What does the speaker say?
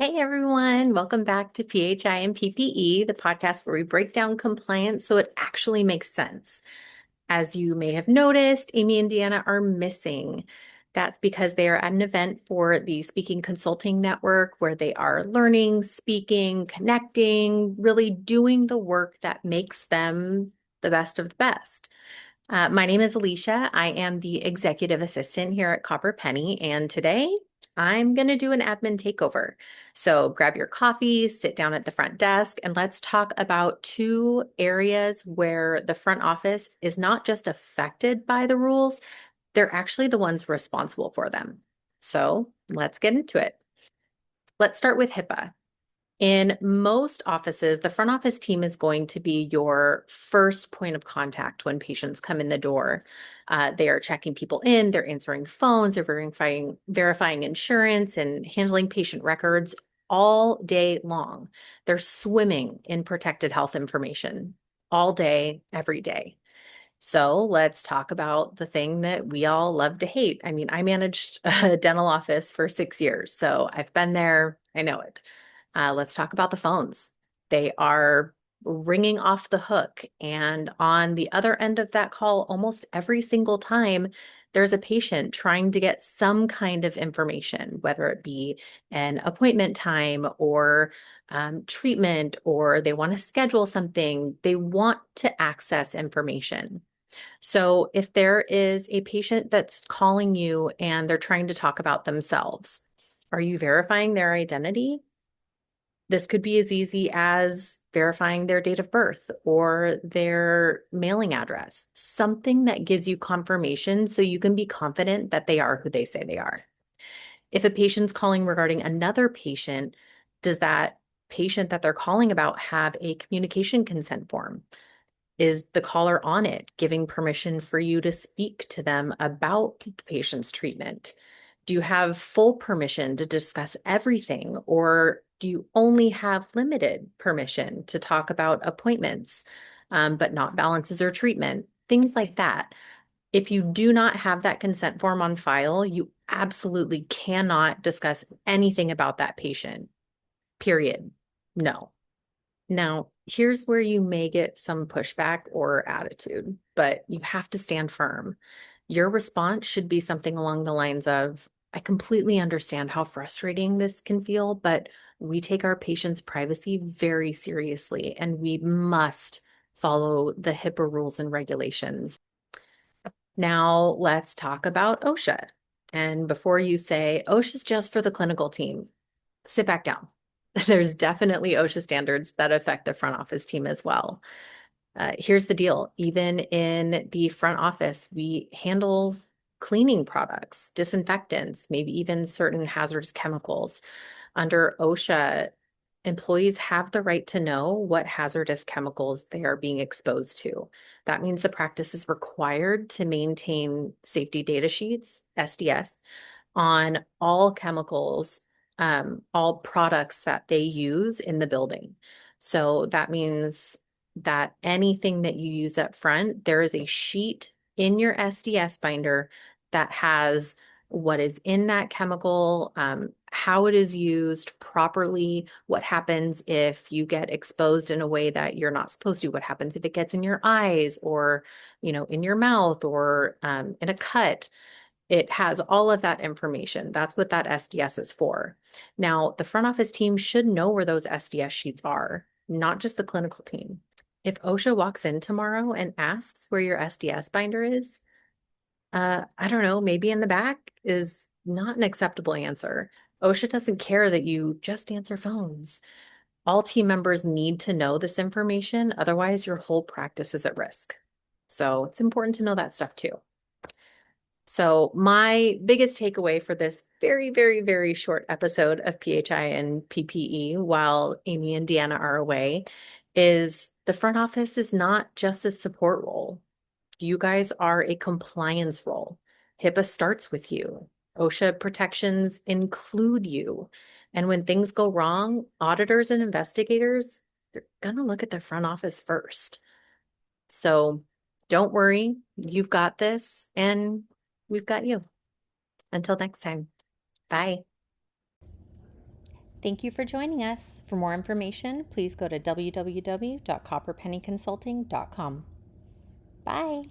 Hey everyone, welcome back to PHI and PPE, the podcast where we break down compliance so it actually makes sense. As you may have noticed, Amy and Deanna are missing. That's because they are at an event for the Speaking Consulting Network where they are learning, speaking, connecting, really doing the work that makes them the best of the best. My name is Alecia. I am the executive assistant here at Copper Penny, and today I'm going to do an admin takeover. So grab your coffee, sit down at the front desk, and let's talk about two areas where the front office is not just affected by the rules, they're actually the ones responsible for them. So let's get into it. Let's start with HIPAA. In most offices, the front office team is going to be your first point of contact when patients come in the door. They are checking people in, they're answering phones, they're verifying insurance and handling patient records all day long. They're swimming in protected health information all day, every day. So let's talk about the thing that we all love to hate. I mean, I managed a dental office for 6 years, so I've been there, I know it. Let's talk about the phones. They are ringing off the hook. And on the other end of that call, almost every single time, there's a patient trying to get some kind of information, whether it be an appointment time or treatment, or they want to schedule something. They want to access information. So if there is a patient that's calling you and they're trying to talk about themselves, are you verifying their identity? This could be as easy as verifying their date of birth or their mailing address, something that gives you confirmation so you can be confident that they are who they say they are. If a patient's calling regarding another patient, does that patient that they're calling about have a communication consent form? Is the caller on it giving permission for you to speak to them about the patient's treatment? Do you have full permission to discuss everything, or do you only have limited permission to talk about appointments, but not balances or treatment? Things like that. If you do not have that consent form on file, you absolutely cannot discuss anything about that patient, period. No. Now, here's where you may get some pushback or attitude, but you have to stand firm. Your response should be something along the lines of, I completely understand how frustrating this can feel, but we take our patients' privacy very seriously, and we must follow the HIPAA rules and regulations. Now, let's talk about OSHA. And before you say, OSHA's just for the clinical team, sit back down. There's definitely OSHA standards that affect the front office team as well. Here's the deal. Even in the front office, we handle cleaning products, disinfectants, maybe even certain hazardous chemicals. Under OSHA, employees have the right to know what hazardous chemicals they are being exposed to. That means the practice is required to maintain safety data sheets, SDS, on all chemicals, all products that they use in the building. So that means that anything that you use up front, there is a sheet in your SDS binder that has what is in that chemical, how it is used properly, what happens if you get exposed in a way that you're not supposed to, what happens if it gets in your eyes or, in your mouth or in a cut. It has all of that information. That's what that SDS is for. Now, the front office team should know where those SDS sheets are, not just the clinical team. If OSHA walks in tomorrow and asks where your SDS binder is, I don't know, maybe in the back is not an acceptable answer. OSHA doesn't care that you just answer phones. All team members need to know this information, otherwise your whole practice is at risk. So it's important to know that stuff too. So my biggest takeaway for this very, very, very short episode of PHI and PPE while Amy and Deanna are away is the front office is not just a support role. You guys are a compliance role. HIPAA starts with you. OSHA protections include you. And when things go wrong, auditors and investigators, they're going to look at the front office first. So don't worry, you've got this and we've got you. Until next time, bye. Thank you for joining us. For more information, please go to www.copperpennyconsulting.com. Bye.